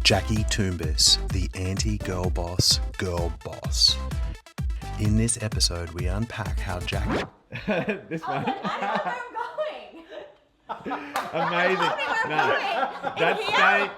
Jacqui Toumbas, the anti-girl boss, girl boss. In this episode, we unpack how Jacqui... This one. I don't know where I'm going. Amazing.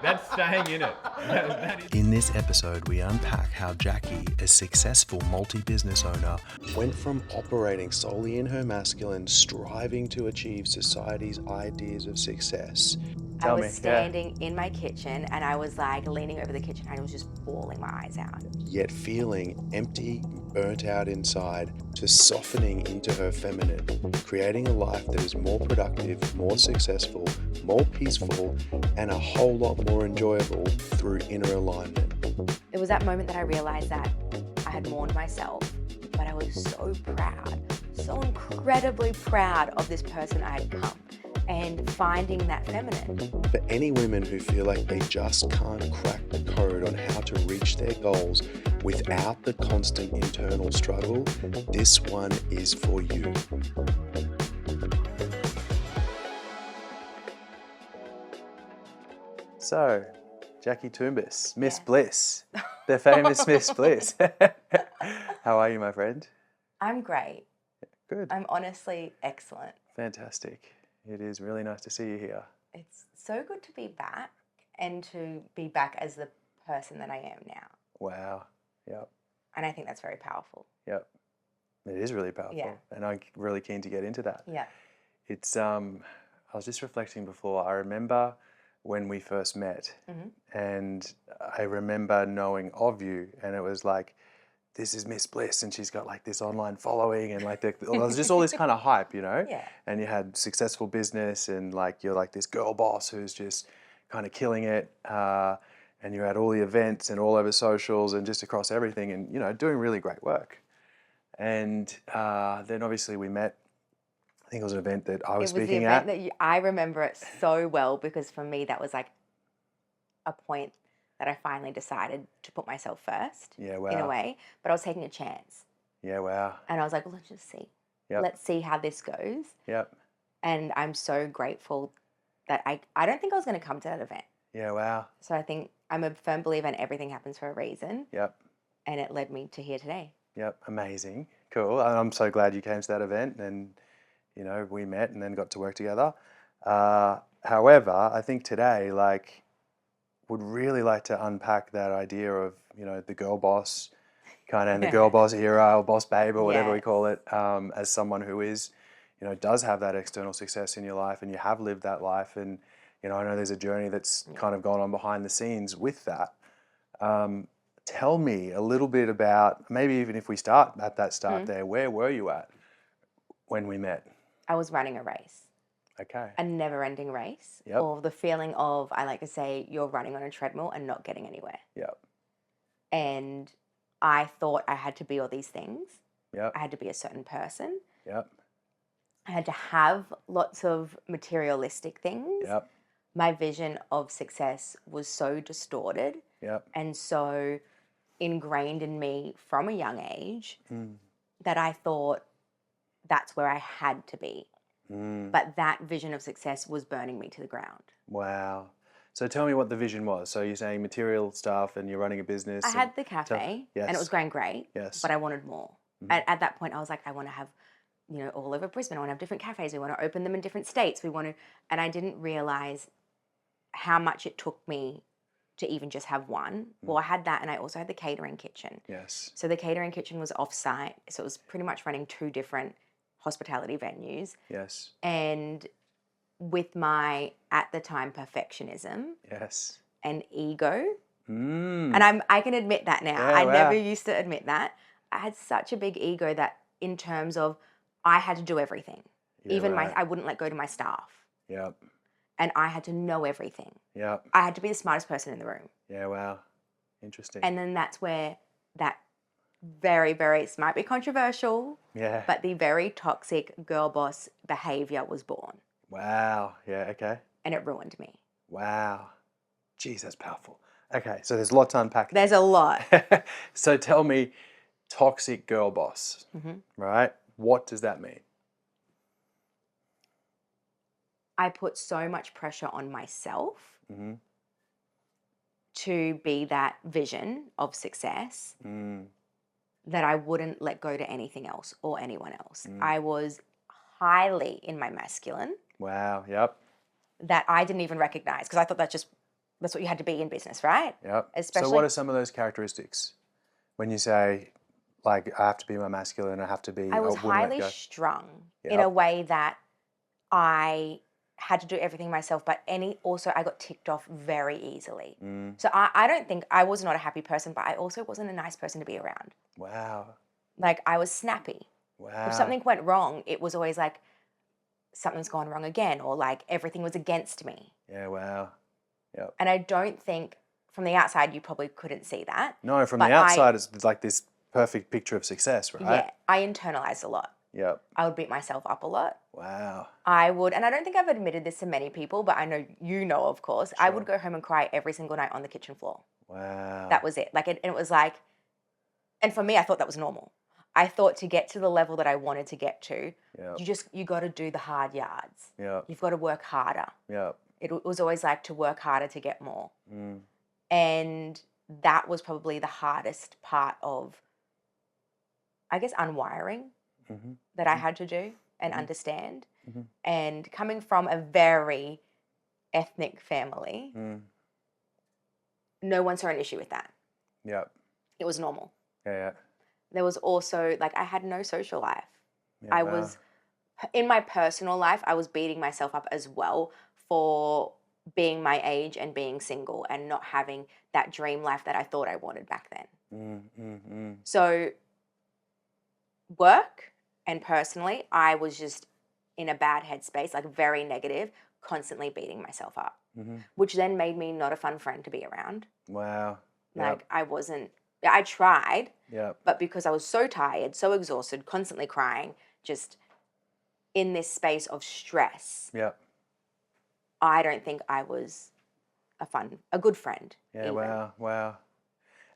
That's staying in it. In this episode, we unpack how Jacqui, a successful multi-business owner, went from operating solely in her masculine, striving to achieve society's ideas of success. I was standing in my kitchen and I was like leaning over the kitchen and I was just bawling my eyes out. Yet feeling empty, burnt out inside, to softening into her feminine, creating a life that is more productive, more successful, more peaceful, and a whole lot more enjoyable through inner alignment. It was that moment that I realized that I had mourned myself, but I was so proud, so incredibly proud of this person I had become. And finding that feminine. For any women who feel like they just can't crack the code on how to reach their goals without the constant internal struggle, this one is for you. So, Jacqui Toumbas, Miss Bliss, the famous Miss Bliss. How are you, my friend? I'm great. Good. I'm honestly excellent. Fantastic. It is really nice to see you here. It's so good to be back and to be back as the person that I am now. Wow. Yep. And I think that's very powerful. Yep. It is really powerful. Yeah. And I'm really keen to get into that. Yeah. It's I was just reflecting before. I remember when we first met, and I remember knowing of you, and it was like, this is Miss Bliss, and she's got like this online following, and like there was just all this kind of hype, you know. Yeah. And you had successful business, and like you're like this girl boss who's just kind of killing it, and you're at all the events and all over socials and just across everything, and you know, doing really great work. And then obviously we met. I think it was an event that I was speaking at. I remember it so well because for me that was like a point that I finally decided to put myself first. Yeah, wow. In a way, but I was taking a chance. Yeah, wow. And I was like, well, let's just see. Yep. Let's see how this goes. Yep. And I'm so grateful that I don't think I was going to come to that event. Yeah, wow. So I think I'm a firm believer in everything happens for a reason. Yep. And it led me to here today. Yep, amazing. Cool. And I'm so glad you came to that event and, you know, we met and then got to work together. However, I think today, like, would really like to unpack that idea of, you know, the girl boss kind of, and the girl boss era or boss babe or whatever we call it, as someone who is, you know, does have that external success in your life and you have lived that life. And, you know, I know there's a journey that's kind of gone on behind the scenes with that. Tell me a little bit about, maybe even if we start at that start there, where were you at when we met? I was running a race. Okay. A never-ending race. Yep. Or the feeling of, I like to say, you're running on a treadmill and not getting anywhere. Yep. And I thought I had to be all these things. Yep. I had to be a certain person. Yep. I had to have lots of materialistic things. Yep. My vision of success was so distorted Yep. and so ingrained in me from a young age that I thought that's where I had to be. But that vision of success was burning me to the ground. Wow. So tell me what the vision was. So you're saying material stuff and you're running a business. I had the cafe and it was going great, but I wanted more. At that point, I was like, I want to have, you know, all over Brisbane. I want to have different cafes. We want to open them in different states. And I didn't realize how much it took me to even just have one. Well, I had that and I also had the catering kitchen. Yes. So the catering kitchen was off-site. So it was pretty much running 2 different hospitality venues. Yes. And with my, at the time, perfectionism and ego, and I can admit that now. I never used to admit that. I had such a big ego that in terms of I had to do everything. Even I wouldn't let go to my staff. Yep. And I had to know everything. Yep. I had to be the smartest person in the room. Yeah, wow. Interesting. And then that's where that very, very, it might be controversial, but the very toxic girl boss behavior was born. Wow. Yeah, okay. And it ruined me. Wow. Jeez, that's powerful. Okay, so there's a lot to unpack. There's a lot. So tell me, toxic girl boss, right? What does that mean? I put so much pressure on myself to be that vision of success that I wouldn't let go to anything else or anyone else. I was highly in my masculine. Wow. Yep. That I didn't even recognize because I thought that's what you had to be in business, right? Yep. Especially, so what are some of those characteristics when you say, like, I have to be my masculine, I have to be... I was highly strung in a way that I had to do everything myself, but also I got ticked off very easily. So I don't think, I was not a happy person, but I also wasn't a nice person to be around. Wow. Like, I was snappy. Wow. If something went wrong, it was always like, something's gone wrong again, or like everything was against me. Yeah, wow. Yep. And I don't think, from the outside, you probably couldn't see that. No, from the outside, it's like this perfect picture of success, right? Yeah, I internalized a lot. Yep. I would beat myself up a lot. Wow. I would, and I don't think I've admitted this to many people, but I know you know, of course, I would go home and cry every single night on the kitchen floor. Wow. That was it. Like, it was like, and for me, I thought that was normal. I thought to get to the level that I wanted to get to, you got to do the hard yards. Yeah. You've got to work harder. Yeah. It was always like to work harder to get more. And that was probably the hardest part of, I guess, unwiring that I had to do and understand. And coming from a very ethnic family, no one saw an issue with that. Yeah. It was normal. Yeah. There was also, like, I had no social life. Yeah, I was, in my personal life, I was beating myself up as well for being my age and being single and not having that dream life that I thought I wanted back then. So work and personally, I was just in a bad headspace, like very negative, constantly beating myself up, which then made me not a fun friend to be around. Wow. Like, I tried, Yep. but because I was so tired, so exhausted, constantly crying, just in this space of stress, Yep. I don't think I was a good friend. Yeah, even. wow.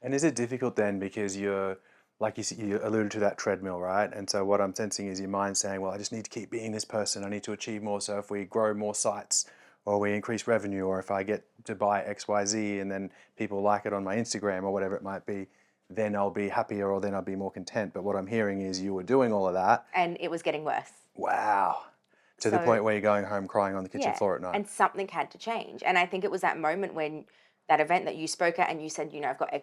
And is it difficult then because you're, like you alluded to that treadmill, right? And so what I'm sensing is your mind saying, well, I just need to keep being this person. I need to achieve more. So if we grow more sites or we increase revenue, or if I get to buy XYZ and then people like it on my Instagram or whatever it might be, then I'll be happier or then I'll be more content. But what I'm hearing is you were doing all of that. And it was getting worse. Wow. To the point where you're going home crying on the kitchen floor at night. And something had to change. And I think it was that moment when that event that you spoke at and you said, I've got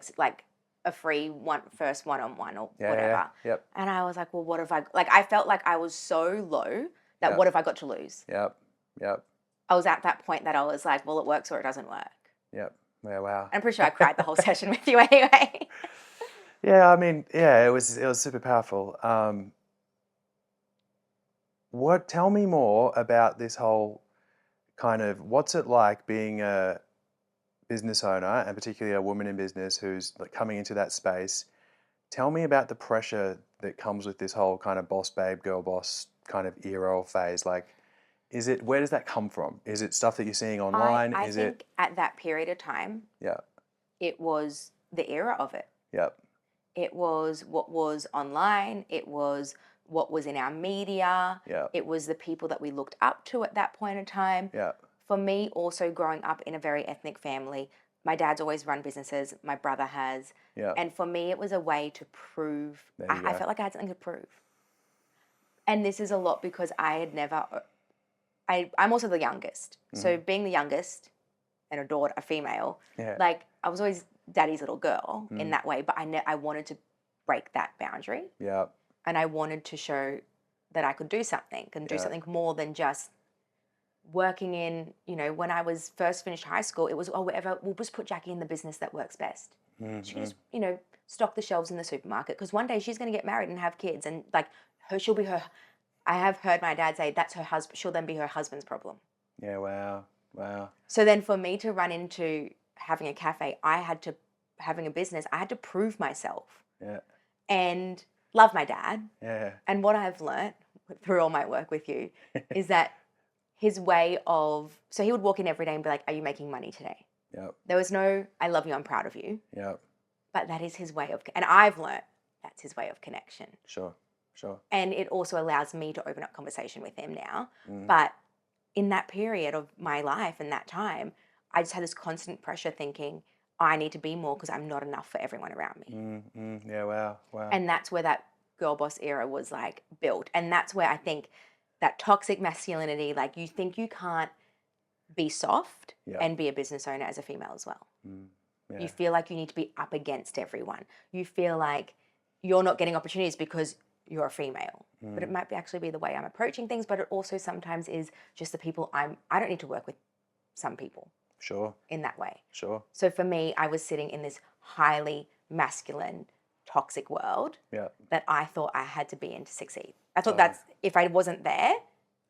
a free first one-on-one or whatever. Yep. And I was like, well, what have I felt like I was so low that what have I got to lose? Yep. I was at that point that I was like, well, it works or it doesn't work. Yep. Yeah, wow. I'm pretty sure I cried the whole session with you anyway. Yeah, I mean, it was super powerful. Tell me more about this whole kind of, what's it like being a business owner, and particularly a woman in business who's like coming into that space? Tell me about the pressure that comes with this whole kind of boss babe, girl boss kind of era or phase. Like, where does that come from? Is it stuff that you're seeing online? I think at that period of time, it was the era of it. Yep. It was what was online. It was what was in our media. Yep. It was the people that we looked up to at that point in time. Yep. For me, also growing up in a very ethnic family, my dad's always run businesses. My brother has. Yep. And for me, it was a way to prove. I felt like I had something to prove. And this is a lot because I had never... I'm also the youngest. So being the youngest and a female, like I was always daddy's little girl in that way, but I wanted to break that boundary. Yeah. And I wanted to show that I could do something and do something more than just working in, when I was first finished high school, it was, whatever, we'll just put Jacqui in the business that works best. She can just, stock the shelves in the supermarket because one day she's going to get married and have kids and she'll be her... I have heard my dad say that's her husband. She'll then be her husband's problem. Yeah, wow. So then for me to run into having a cafe, having a business, I had to prove myself. Yeah. And love my dad. Yeah. And what I've learnt through all my work with you is that his way of, so he would walk in every day and be like, are you making money today? Yep. There was no, I love you, I'm proud of you. Yep. But that is his way of, and I've learnt that's his way of connection. Sure. And it also allows me to open up conversation with him now. But in that period of my life and that time, I just had this constant pressure thinking, I need to be more because I'm not enough for everyone around me. Yeah, wow. And that's where that girl boss era was like built. And that's where I think that toxic masculinity, like you think you can't be soft and be a business owner as a female as well. Yeah. You feel like you need to be up against everyone. You feel like you're not getting opportunities because you're a female. But it might actually be the way I'm approaching things, but it also sometimes is just the people I don't need to work with some people. Sure. In that way. Sure. So for me, I was sitting in this highly masculine, toxic world that I thought I had to be in to succeed. I thought that's, if I wasn't there,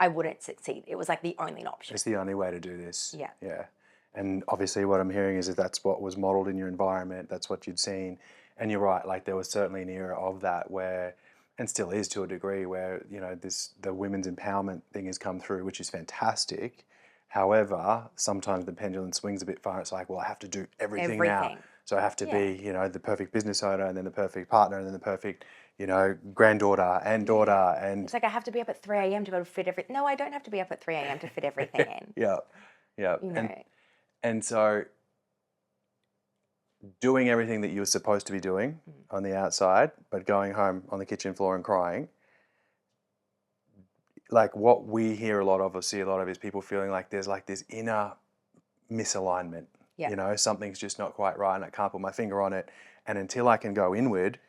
I wouldn't succeed. It was like the only option. It's the only way to do this. Yeah. Yeah. And obviously what I'm hearing is that that's what was modeled in your environment. That's what you'd seen. And you're right, like there was certainly an era of that where, and still is to a degree, where, you know, the women's empowerment thing has come through, which is fantastic. However, sometimes the pendulum swings a bit far. It's like, well, I have to do everything now. So I have to be, you know, the perfect business owner, and then the perfect partner, and then the perfect, you know, granddaughter and daughter. And it's like I have to be up at 3 a.m. to be able to fit everything. No, I don't have to be up at 3 a.m. to fit everything in. Yeah. You know. And so doing everything that you were supposed to be doing on the outside, but going home on the kitchen floor and crying, like what we hear a lot of or see a lot of is people feeling like there's like this inner misalignment. You know, something's just not quite right and I can't put my finger on it. And until I can go inward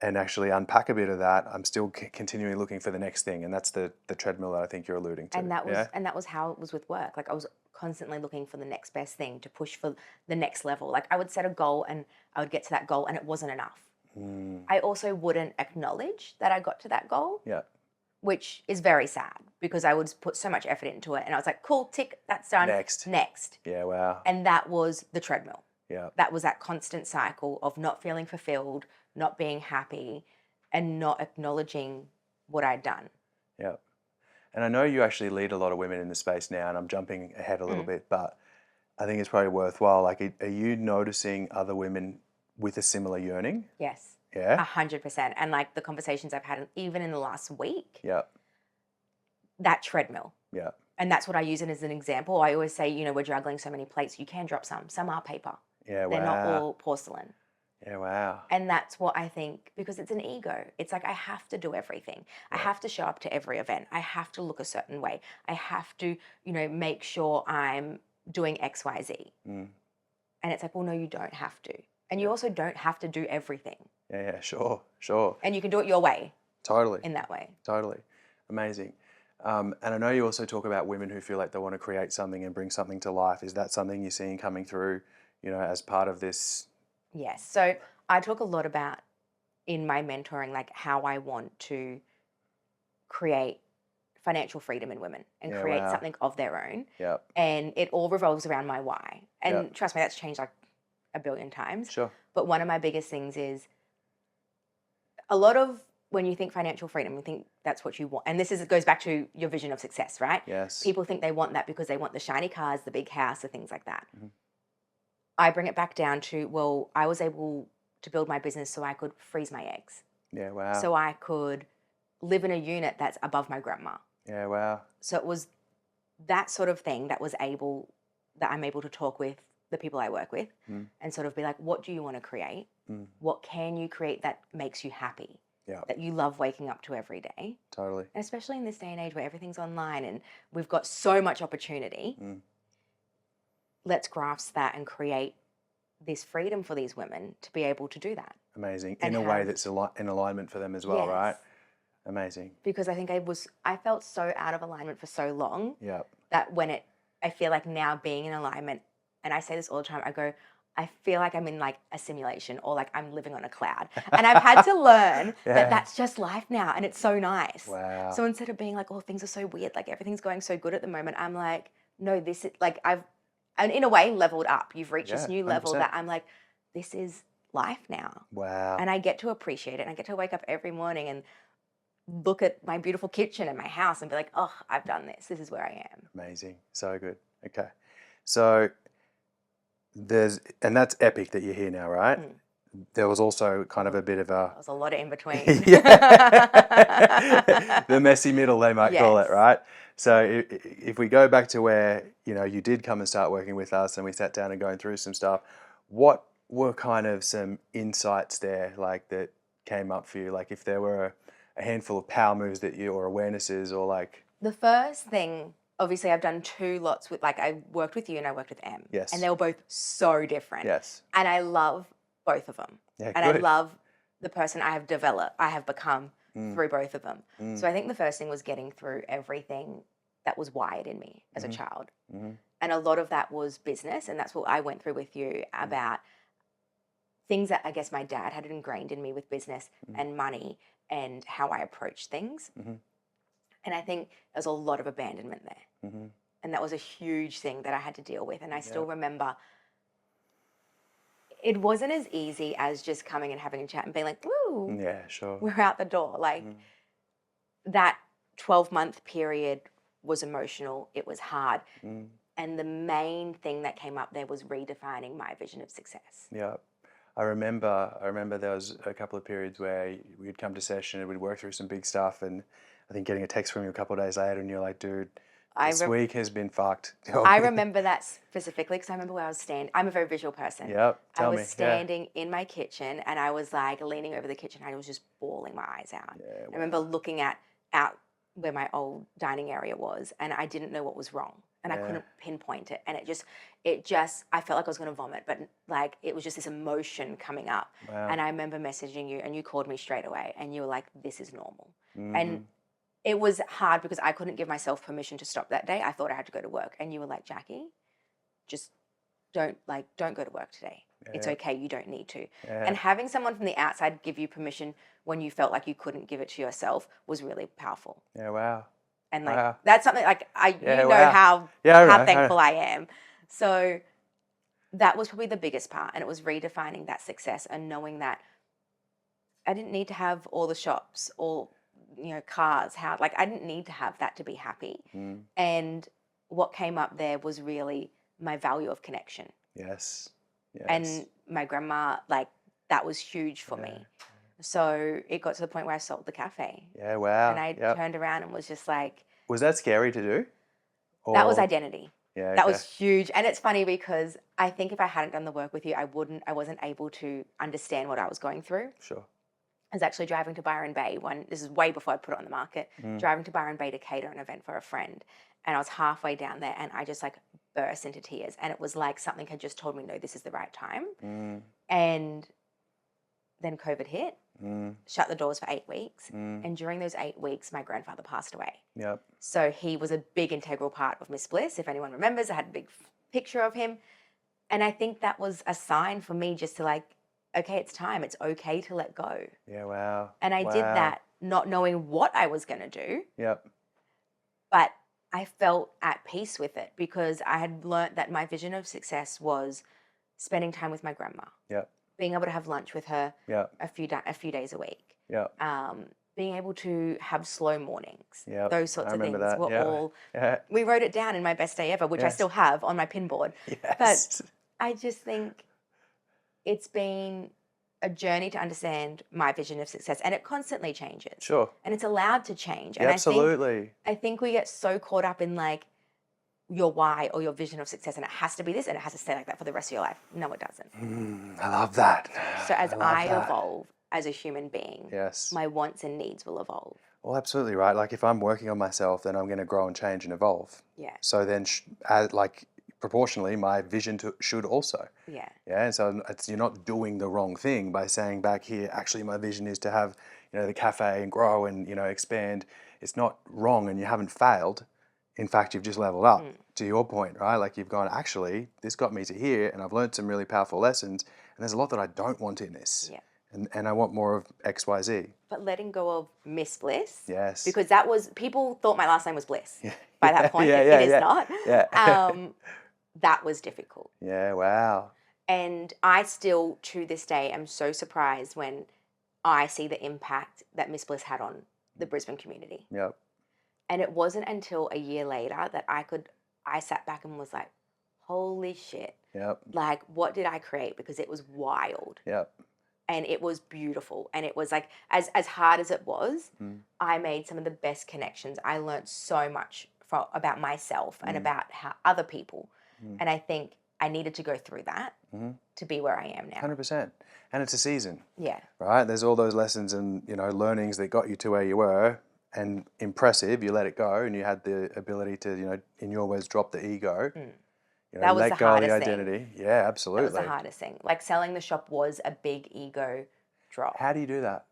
and actually unpack a bit of that, I'm still continuing looking for the next thing. And that's the treadmill that I think you're alluding to. And that was how it was with work. Like I was constantly looking for the next best thing to push for the next level. Like I would set a goal and I would get to that goal and it wasn't enough. I also wouldn't acknowledge that I got to that goal. Yeah. Which is very sad because I would put so much effort into it and I was like, cool, tick, that's done. Next. Yeah, wow. And that was the treadmill. Yeah. That was that constant cycle of not feeling fulfilled, not being happy, and not acknowledging what I'd done. Yeah. And I know you actually lead a lot of women in the space now, and I'm jumping ahead a little bit, but I think it's probably worthwhile. Like, are you noticing other women with a similar yearning? Yes. Yeah? 100%. And like the conversations I've had, even in the last week, yeah, that treadmill. Yeah. And that's what I use it as an example. I always say, you know, we're juggling so many plates, you can drop some. Some are paper. Yeah, wow. They're not all porcelain. Yeah, wow. And that's what I think, because it's an ego. It's like I have to do everything. I have to show up to every event. I have to look a certain way. I have to, you know, make sure I'm doing X, Y, Z. And it's like, well, no, you don't have to. And you also don't have to do everything. Yeah, sure. And you can do it your way. Totally. In that way. Totally. Amazing. And I know you also talk about women who feel like they want to create something and bring something to life. Is that something you're seeing coming through, you know, as part of this? Yes. So I talk a lot about in my mentoring, like how I want to create financial freedom in women and create something of their own. Yeah. And it all revolves around my why. And trust me, that's changed like a billion times. Sure. But one of my biggest things is a lot of when you think financial freedom, you think that's what you want. And goes back to your vision of success, right? Yes. People think they want that because they want the shiny cars, the big house, the things like that. I bring it back down to, well, I was able to build my business so I could freeze my eggs. Yeah, wow. So I could live in a unit that's above my grandma. Yeah, wow. So it was that sort of thing that I'm able to talk with the people I work with and sort of be like, what do you want to create? What can you create that makes you happy? Yeah. That you love waking up to every day. Totally. And especially in this day and age where everything's online and we've got so much opportunity. Let's grasp that and create this freedom for these women to be able to do that. Amazing. In a way that's in alignment for them as well, right? Amazing. Because I think I felt so out of alignment for so long. Yeah. That I feel like now being in alignment, and I say this all the time, I feel like I'm in like a simulation or like I'm living on a cloud. And I've had to learn that that's just life now. And it's so nice. Wow. So instead of being like, oh, things are so weird, like everything's going so good at the moment, I'm like, no, this is like and in a way leveled up. You've reached this new level 100%. that I'm like, this is life now. Wow. And I get to appreciate it. And I get to wake up every morning and look at my beautiful kitchen and my house and be like, oh, I've done this. This is where I am. Amazing. So good. Okay. So and that's epic that you're here now, right? There was also kind of a bit of There was a lot of in between. The messy middle, they might call it, right? So if we go back to where, you know, you did come and start working with us and we sat down and going through some stuff, what were kind of some insights there, like that came up for you? Like if there were a handful of power moves that you, or awarenesses, or like... The first thing, obviously I've done 2 lots with, like I worked with you and I worked with Em. Yes. And they were both so different. Yes. And I love both of them. Yeah, and good. I love the person I have developed, I have become through both of them. So I think the first thing was getting through everything that was wired in me as a child. And a lot of that was business, and that's what I went through with you about things that I guess my dad had ingrained in me with business and money and how I approach things. And I think there's a lot of abandonment there. And that was a huge thing that I had to deal with. And I still remember it wasn't as easy as just coming and having a chat and being like, woo, yeah, sure, we're out the door. Like that 12-month period was emotional. It was hard. And the main thing that came up there was redefining my vision of success. Yeah. I remember there was a couple of periods where we'd come to session and we'd work through some big stuff, and I think getting a text from you a couple of days later and you're like, dude, this week has been fucked. I remember that specifically because I remember where I was standing. I'm a very visual person. Yep, tell me. I was standing in my kitchen and I was like leaning over the kitchen. I was just bawling my eyes out. Yeah, wow. I remember looking out where my old dining area was, and I didn't know what was wrong. And I couldn't pinpoint it. And it just, I felt like I was going to vomit, but like it was just this emotion coming up. Wow. And I remember messaging you, and you called me straight away, and you were like, this is normal. And it was hard because I couldn't give myself permission to stop that day. I thought I had to go to work. And you were like, Jacqui, just don't go to work today. It's okay. You don't need to. And having someone from the outside give you permission when you felt like you couldn't give it to yourself was really powerful. Yeah, wow. And like that's something like how thankful I am. So that was probably the biggest part, and it was redefining that success and knowing that I didn't need to have all the shops, all cars, I didn't need to have that to be happy. And what came up there was really my value of connection. Yes. And my grandma, like that was huge for me. So it got to the point where I sold the cafe. Yeah, wow. And I turned around and was just like... Was that scary to do? Or... That was identity. Yeah, that was huge. And it's funny because I think if I hadn't done the work with you, I wasn't able to understand what I was going through. Sure. I was actually driving to Byron Bay this is way before I put it on the market, driving to Byron Bay to cater an event for a friend. And I was halfway down there and I just like burst into tears. And it was like something had just told me, no, this is the right time. And then COVID hit. Shut the doors for 8 weeks. And during those 8 weeks, my grandfather passed away. Yep. So he was a big integral part of Miss Bliss. If anyone remembers, I had a big picture of him. And I think that was a sign for me just to like, okay, it's time. It's okay to let go. Yeah, wow. And I did that not knowing what I was going to do. Yep. But I felt at peace with it because I had learnt that my vision of success was spending time with my grandma. Yep. Being able to have lunch with her a few days a week. Yeah. Being able to have slow mornings. Yep. Those sorts of things that. were all... We wrote it down in my best day ever, which I still have on my pinboard. Yes. But I just think it's been a journey to understand my vision of success, and it constantly changes. Sure. And it's allowed to change. Yeah, and absolutely. I think we get so caught up in like your why or your vision of success, and it has to be this and it has to stay like that for the rest of your life. No, it doesn't. I love that. So as I evolve as a human being, yes, my wants and needs will evolve. Well, absolutely right. Like if I'm working on myself, then I'm going to grow and change and evolve. Yeah. So then proportionally, my vision should also. Yeah. Yeah. And so you're not doing the wrong thing by saying back here, actually my vision is to have, the cafe and grow and, expand. It's not wrong and you haven't failed. In fact, you've just leveled up to your point, right? Like you've gone, actually, this got me to here and I've learned some really powerful lessons and there's a lot that I don't want in this. Yeah. And I want more of X, Y, Z. But letting go of Miss Bliss. Yes. Because people thought my last name was Bliss. Yeah. By that point, it is not. Yeah. That was difficult. Yeah, wow. And I still, to this day, am so surprised when I see the impact that Miss Bliss had on the Brisbane community. Yep. And it wasn't until a year later that I sat back and was like, holy shit. Yep. Like, what did I create? Because it was wild. Yep. And it was beautiful. And it was like, as hard as it was, I made some of the best connections. I learned so much about myself and about how other people. And I think I needed to go through that to be where I am now. 100%. And it's a season. Yeah. Right? There's all those lessons and, learnings that got you to where you were, and impressive, you let it go, and you had the ability to, in your words, drop the ego. That was let the go of the hardest identity. thing. Yeah, absolutely. That was the hardest thing. Like selling the shop was a big ego drop. How do you do that?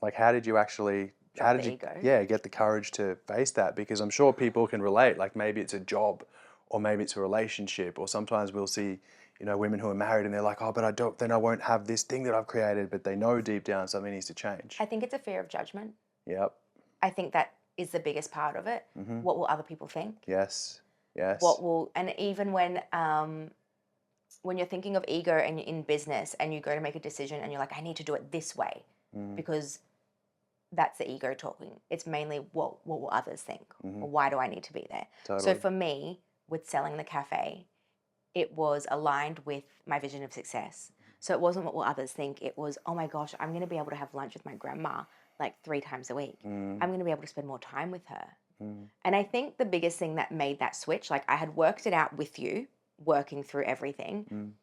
Like, how did you actually ego? Get the courage to face that? Because I'm sure people can relate. Like, maybe it's a job, or maybe it's a relationship, or sometimes we'll see, women who are married and they're like, oh, but then I won't have this thing that I've created, but they know deep down something needs to change. I think it's a fear of judgment. Yep. I think that is the biggest part of it. What will other people think? Yes. Yes. And even when you're thinking of ego and you're in business and you go to make a decision and you're like, I need to do it this way because that's the ego talking. It's mainly what will others think? Or why do I need to be there? Totally. So for me, with selling the cafe, it was aligned with my vision of success. So it wasn't what will others think. It was, oh my gosh, I'm going to be able to have lunch with my grandma like 3 times a week. I'm going to be able to spend more time with her. And I think the biggest thing that made that switch, like I had worked it out with you, working through everything.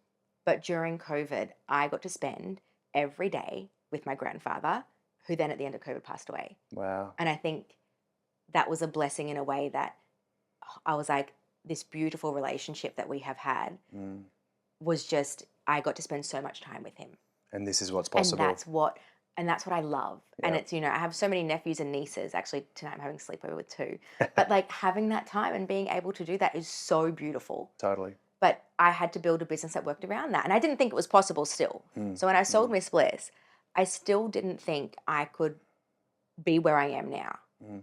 But during COVID, I got to spend every day with my grandfather, who then at the end of COVID passed away. Wow. And I think that was a blessing in a way that I was like, this beautiful relationship that we have had was just, I got to spend so much time with him. And this is what's possible. And that's what I love. Yep. And it's, I have so many nephews and nieces. Actually, tonight I'm having sleepover with 2. But like having that time and being able to do that is so beautiful. Totally. But I had to build a business that worked around that. And I didn't think it was possible still. So when I sold Miss Bliss, I still didn't think I could be where I am now.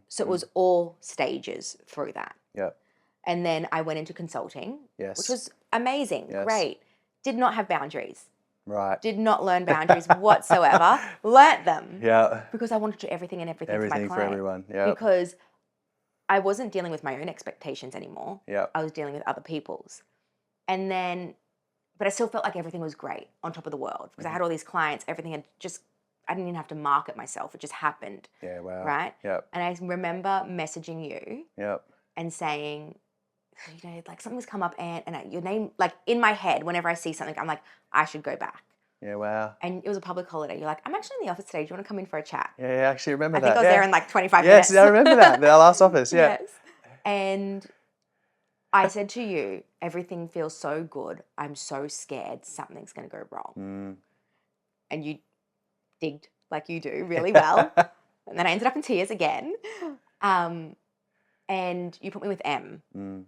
So it was all stages through that. Yep. And then I went into consulting, which was amazing, great. Did not have boundaries. Right. Did not learn boundaries whatsoever. Learnt them. Yeah. Because I wanted to do everything for my client. Everything for everyone. Yeah. Because I wasn't dealing with my own expectations anymore. Yeah. I was dealing with other people's. And then, but I still felt like everything was great on top of the world because I had all these clients. Everything had I didn't even have to market myself. It just happened. Yeah. Wow. Right. Yep. And I remember messaging you. Yep. And saying, like something's come up and your name, like in my head, whenever I see something, I'm like, I should go back. Yeah, wow. And it was a public holiday. You're like, I'm actually in the office today. Do you want to come in for a chat? Yeah, I actually remember that. I think I was there in like 25 minutes. Yes, I remember that. The last office, yeah. Yes. And I said to you, everything feels so good. I'm so scared something's going to go wrong. And you digged like you do really well. And then I ended up in tears again. And you put me with M.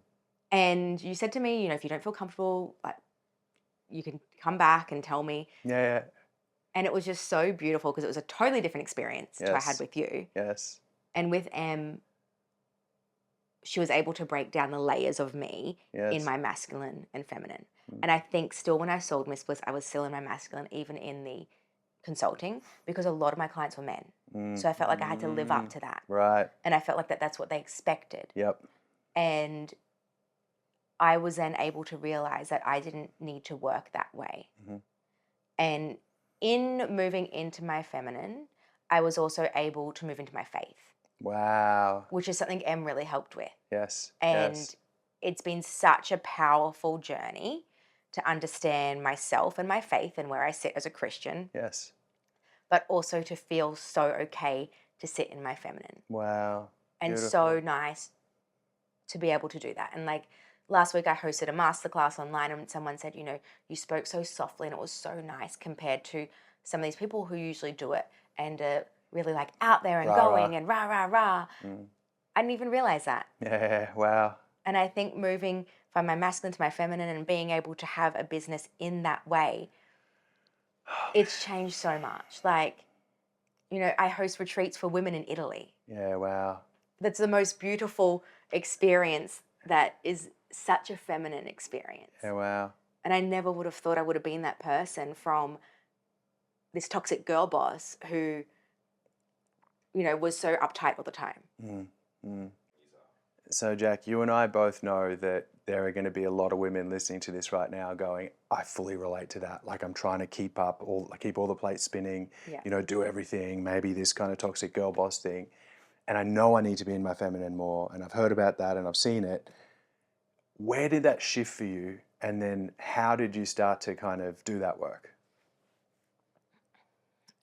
And you said to me, if you don't feel comfortable, like you can come back and tell me. Yeah. And it was just so beautiful because it was a totally different experience to I had with you. Yes. And with M, she was able to break down the layers of me in my masculine and feminine. And I think still when I sold Miss Bliss, I was still in my masculine, even in the consulting, because a lot of my clients were men. So I felt like I had to live up to that. Right. And I felt like that's what they expected. Yep. And I was then able to realize that I didn't need to work that way. And in moving into my feminine, I was also able to move into my faith. Wow. Which is something M really helped with. Yes. And it's been such a powerful journey to understand myself and my faith and where I sit as a Christian. Yes. But also to feel so okay to sit in my feminine. Wow. And Beautiful. so nice to be able to do that. And like last week I hosted a masterclass online and someone said, you spoke so softly and it was so nice compared to some of these people who usually do it and are really like out there and going and rah, rah, rah. I didn't even realize that. Yeah, wow. And I think moving from my masculine to my feminine and being able to have a business in that way, it's changed so much. Like, I host retreats for women in Italy. Yeah, wow. That's the most beautiful experience that is such a feminine experience. Yeah, wow. And I never would have thought I would have been that person from this toxic girl boss who, was so uptight all the time. So, Jack, you and I both know that there are going to be a lot of women listening to this right now going, I fully relate to that. Like I'm trying to keep all the plates spinning, do everything, maybe this kind of toxic girl boss thing. And I know I need to be in my feminine more. And I've heard about that and I've seen it. Where did that shift for you And then how did you start to kind of do that work?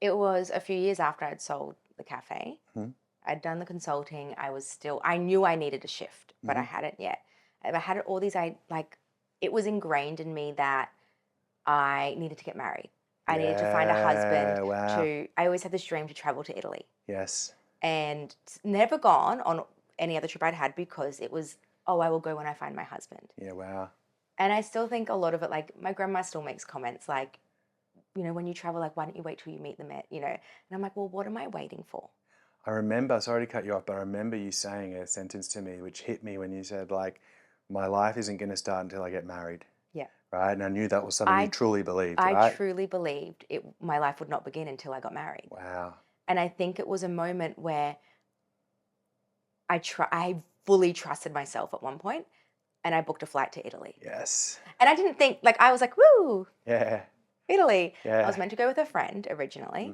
It was a few years after I'd sold the cafe. I'd done the consulting. I knew I needed a shift, but I hadn't yet. I had all these, it was ingrained in me that I needed to get married. I needed to find a husband. Wow. I always had this dream to travel to Italy. Yes. And never gone on any other trip I'd had because it was, I will go when I find my husband. Yeah, wow. And I still think a lot of it, like my grandma still makes comments like, when you travel, like, why don't you wait till you meet them and I'm like, well, what am I waiting for? I remember, sorry to cut you off, but I remember you saying a sentence to me which hit me when you said, like, my life isn't going to start until I get married. Yeah. Right? And I knew that was something you truly believed, right? I truly believed my life would not begin until I got married. Wow. And I think it was a moment where I fully trusted myself at one point, and I booked a flight to Italy. Yes. And I didn't think, like, I was like, woo. Yeah. Italy. Yeah. I was meant to go with a friend originally,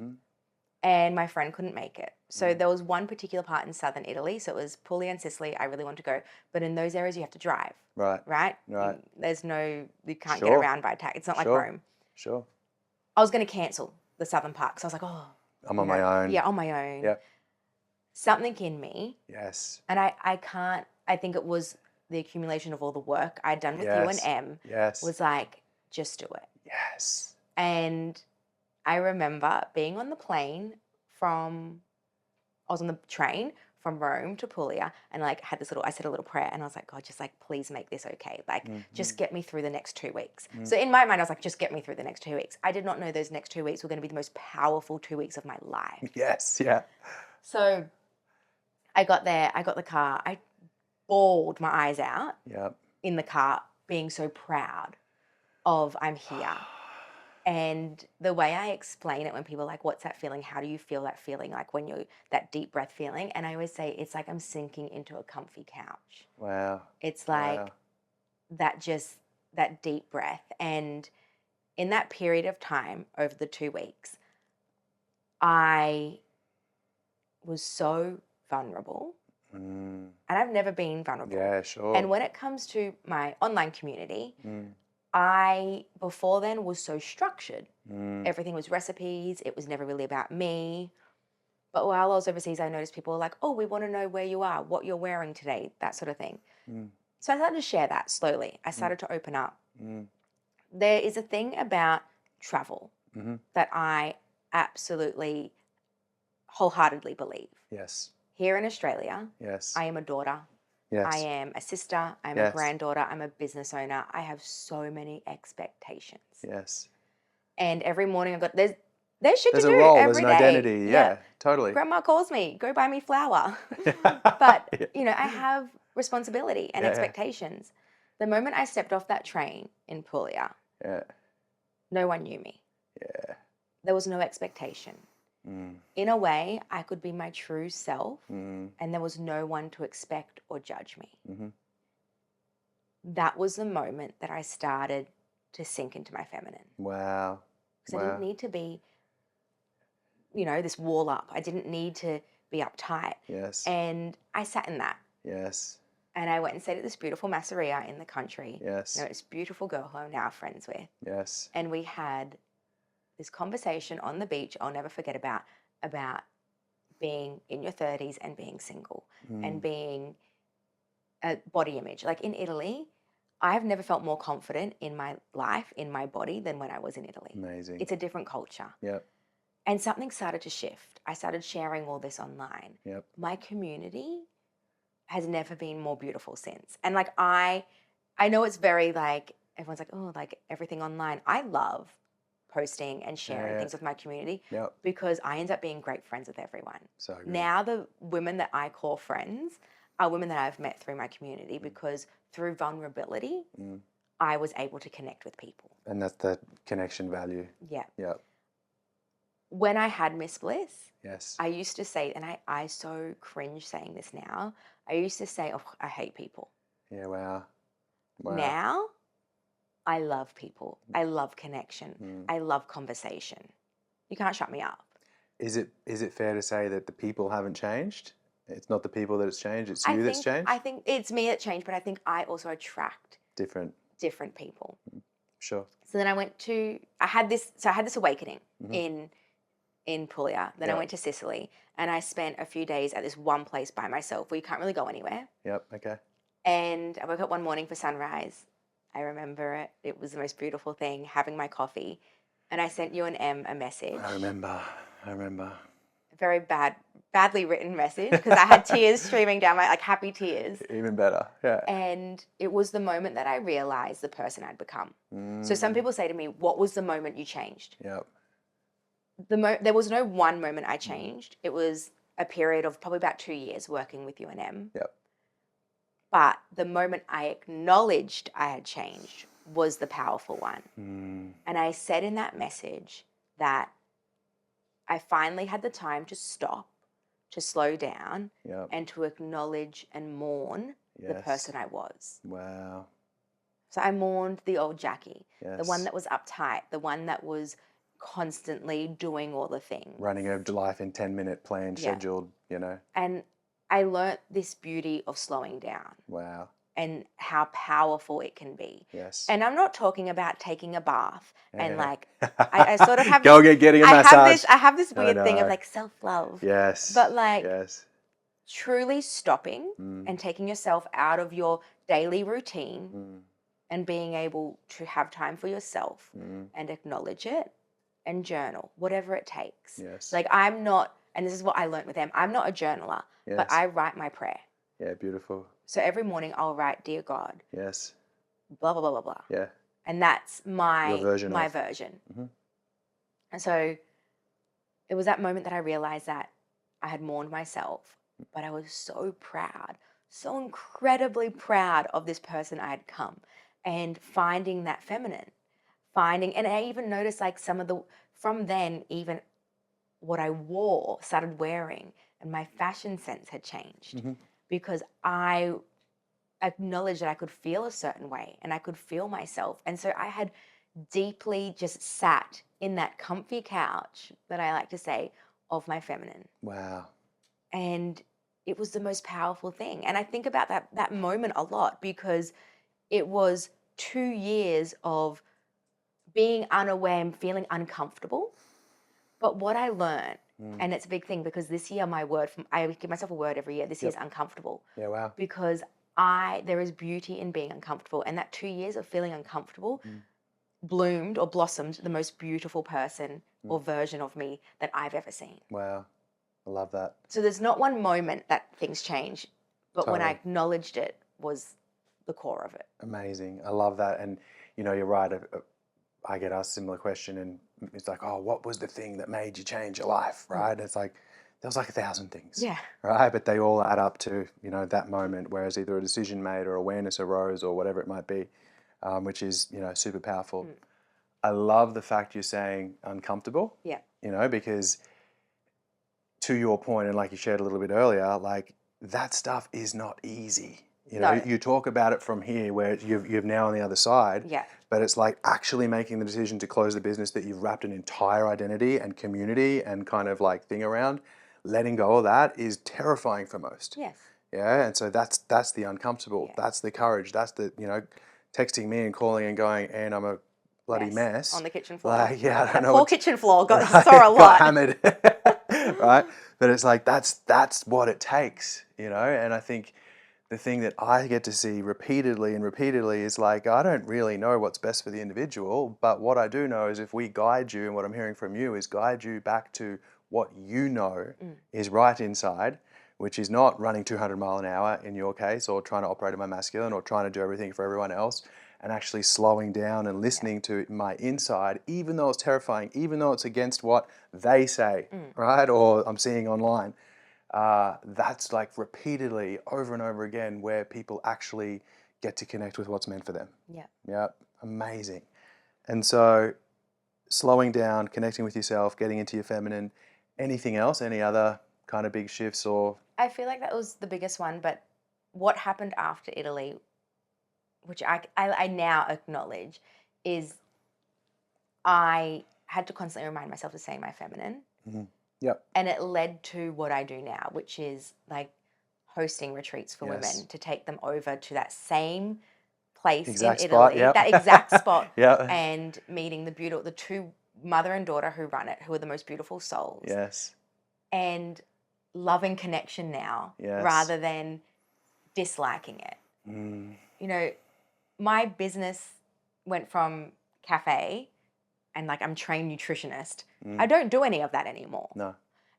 and my friend couldn't make it. So there was one particular part in southern Italy. So it was Puglia and Sicily. I really wanted to go. But in those areas, you have to drive. Right. Right? Right. You can't get around by taxi. It's not like Rome. Sure. I was going to cancel the southern part because I was like, I'm on my own. Yeah, on my own. Yep. Something in me. Yes. And I think it was the accumulation of all the work I'd done with you and M. Yes. Was like, just do it. Yes. And I remember being on the plane I was on the train from Rome to Puglia and like I said a little prayer and I was like, God, just like, please make this okay. Like, just get me through the next 2 weeks. So in my mind, I was like, just get me through the next 2 weeks. I did not know those next 2 weeks were going to be the most powerful 2 weeks of my life. Yes. Yeah. So I got there, I got the car, I bawled my eyes out in the car, being so proud of I'm here. And the way I explain it when people are like, what's that feeling? How do you feel that feeling? Like when that deep breath feeling. And I always say, it's like I'm sinking into a comfy couch. Wow. It's like that deep breath. And in that period of time over the 2 weeks, I was so vulnerable. And I've never been vulnerable. Yeah, sure. And when it comes to my online community, I, before then, was so structured. Everything was recipes. It was never really about me. But while I was overseas, I noticed people were like, oh, we want to know where you are, what you're wearing today, that sort of thing. So I started to share that slowly. I started to open up. There is a thing about travel that I absolutely wholeheartedly believe. Yes. Here in Australia, yes, I am a daughter. Yes. I am a sister. I'm a granddaughter. I'm a business owner. I have so many expectations. Yes. And every morning I've got, there's shit to do a role, every there's an day. identity. Yeah, totally. Grandma calls me, go buy me flour. But, I have responsibility and expectations. The moment I stepped off that train in Puglia, no one knew me. Yeah. There was no expectation. In a way, I could be my true self and there was no one to expect or judge me. That was the moment that I started to sink into my feminine. Wow. Because I didn't need to be, this wall up. I didn't need to be uptight. Yes. And I sat in that. Yes. And I went and stayed at this beautiful masseria in the country. Yes. This beautiful girl who I'm now friends with. Yes. And we had this conversation on the beach I'll never forget about being in your 30s and being single and being a body image. Like in Italy, I've never felt more confident in my life, in my body, than when I was in Italy. Amazing. It's a different culture. Yep. And something started to shift. I started sharing all this online. Yep. My community has never been more beautiful since. And like I know it's very like, everyone's like, oh, like everything online. I love posting and sharing things with my community because I end up being great friends with everyone. So good. Now the women that I call friends are women that I've met through my community because through vulnerability, I was able to connect with people. And that's the connection value. Yeah. Yep. When I had Miss Bliss, yes, I used to say, and I so cringe saying this now, I used to say, oh, I hate people. Yeah, wow. Now, I love people. I love connection. I love conversation. You can't shut me up. Is it fair to say that the people haven't changed? It's not the people that it's changed, it's you that's changed? I think it's me that changed, but I think I also attract different different people. Sure. So then I had this awakening in Puglia. Then I went to Sicily, and I spent a few days at this one place by myself where you can't really go anywhere. Yep. Okay. And I woke up one morning for sunrise. I remember it. It was the most beautiful thing, having my coffee. And I sent you and Em a message. I remember. A very badly written message, because I had tears streaming down my, like, happy tears. Even better. Yeah. And it was the moment that I realized the person I'd become. So some people say to me, what was the moment you changed? Yep. There was no one moment I changed. It was a period of probably about 2 years working with you and Em. Yep. But the moment I acknowledged I had changed was the powerful one. And I said in that message that I finally had the time to stop, to slow down, and to acknowledge and mourn the person I was. Wow. So I mourned the old Jacqui, Yes. the one that was uptight, the one that was constantly doing all the things. Running a life in 10-minute plan, scheduled, And I learnt this beauty of slowing down. Wow. And how powerful it can be. Yes. And I'm not talking about taking a bath and like, I sort of have getting a massage. I have this weird thing of like self-love. Yes. But like truly stopping and taking yourself out of your daily routine and being able to have time for yourself and acknowledge it and journal, whatever it takes. Yes. Like I'm not, and this is what I learned with them, I'm not a journaler, but I write my prayer. Yeah, beautiful. So every morning I'll write, Dear God. Yes. Blah, blah, blah, blah, blah. Yeah. And that's my version. Mm-hmm. And so it was that moment that I realized that I had mourned myself, but I was so proud, so incredibly proud of this person I had come, and finding that feminine, and I even noticed like from then, even what I started wearing, and my fashion sense had changed because I acknowledged that I could feel a certain way and I could feel myself. And so I had deeply just sat in that comfy couch that I like to say of my feminine. Wow. And it was the most powerful thing. And I think about that moment a lot because it was 2 years of being unaware and feeling uncomfortable. But what I learned, and it's a big thing because this year I give myself a word every year. This year's uncomfortable. Yeah, wow. Because there is beauty in being uncomfortable. And that 2 years of feeling uncomfortable bloomed or blossomed the most beautiful person or version of me that I've ever seen. Wow. I love that. So there's not one moment that things change, but when I acknowledged it was the core of it. Amazing. I love that. And, you're right. I get asked a similar question and it's like, oh, what was the thing that made you change your life, right? It's like, there was like 1,000 things, right? But they all add up to, that moment, whereas either a decision made or awareness arose or whatever it might be, which is, super powerful. I love the fact you're saying uncomfortable, because to your point, and like you shared a little bit earlier, like that stuff is not easy. You talk about it from here where you've now on the other side, but it's like actually making the decision to close the business that you've wrapped an entire identity and community and kind of like thing around. Letting go of that is terrifying for most. Yes. Yeah, and so that's the uncomfortable. Yeah. That's the courage. That's the, texting me and calling and going, and I'm a bloody mess. On the kitchen floor. I don't know. Poor kitchen floor saw a lot. Got hammered. Right? But it's like, that's what it takes, and I think the thing that I get to see repeatedly is like, I don't really know what's best for the individual, but what I do know is if we guide you, and what I'm hearing from you is guide you back to what is right inside, which is not running 200 mile an hour in your case, or trying to operate in my masculine, or trying to do everything for everyone else, and actually slowing down and listening to my inside, even though it's terrifying, even though it's against what they say, right? Or I'm seeing online. That's like repeatedly over and over again where people actually get to connect with what's meant for them. Yeah. Amazing. And so slowing down, connecting with yourself, getting into your feminine, anything else, any other kind of big shifts or? I feel like that was the biggest one, but what happened after Italy, which I now acknowledge, is I had to constantly remind myself to stay in my feminine. Yep. And it led to what I do now, which is like hosting retreats for women, to take them over to that same place exact in spot, Italy, yep. that exact spot, yeah. and meeting the two mother and daughter who run it, who are the most beautiful souls. Yes. And loving connection now, Yes. rather than disliking it. You know, my business went from cafe and like I'm trained nutritionist. I don't do any of that anymore. No.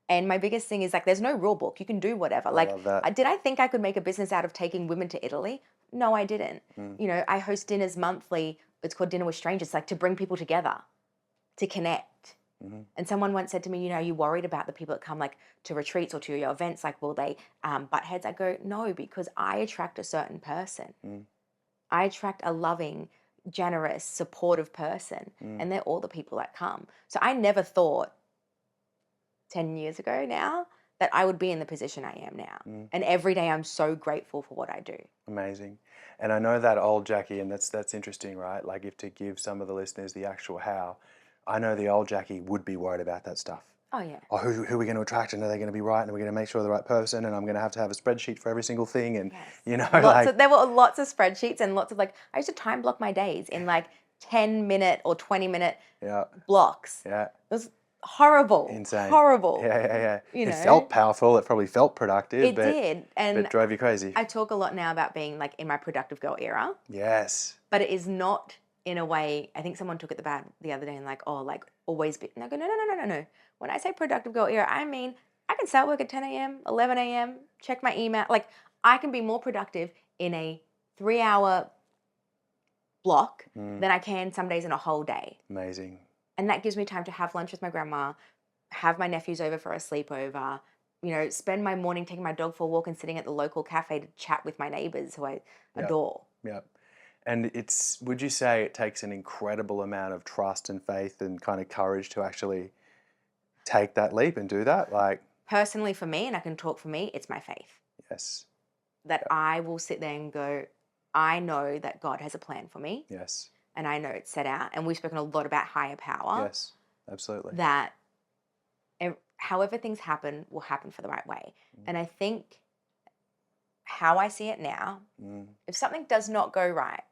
And my biggest thing is like, there's no rule book. You can do whatever. I love that. Did I think I could make a business out of taking women to Italy? No, I didn't. You know, I host dinners monthly. It's called Dinner with Strangers, like to bring people together, to connect. And someone once said to me, you know, are you worried about the people that come like to retreats or to your events? Like, will they butt heads? I go, no, because I attract a certain person. I attract a loving, generous, supportive person. And they're all the people that come. So I never thought 10 years ago now that I would be in the position I am now. And every day I'm so grateful for what I do. Amazing. And I know that old Jacqui, and that's interesting, right? Like if to give some of the listeners the actual how, I know the old Jacqui would be worried about that stuff. Oh, yeah. Oh, who are we going to attract, and are they going to be right, and are we going to make sure they're the right person, and I'm going to have a spreadsheet for every single thing, and you know, there were lots of spreadsheets and lots of like, I used to time block my days in like 10-minute or 20-minute blocks. Yeah. It was horrible. Insane. Horrible. Yeah. You know? It felt powerful. It probably felt productive. It did. And it drove you crazy. I talk a lot now about being like in my productive girl era. Yes. But it is not in a way, I think someone took it the other day and like, oh, like always be, and I go, no. When I say productive girl era, I mean, I can start work at 10 a.m., 11 a.m., check my email. Like I can be more productive in a 3-hour block than I can some days in a whole day. Amazing. And that gives me time to have lunch with my grandma, have my nephews over for a sleepover, you know, spend my morning taking my dog for a walk and sitting at the local cafe to chat with my neighbors who I adore. Yep. And would you say it takes an incredible amount of trust and faith and kind of courage to actually take that leap and do that? Like personally for me, and I can talk for me, it's my faith. Yes. That I will sit there and go, I know that God has a plan for me. Yes. And I know it's set out. And we've spoken a lot about higher power. Yes, absolutely. That however things happen will happen for the right way. And I think how I see it now, if something does not go right,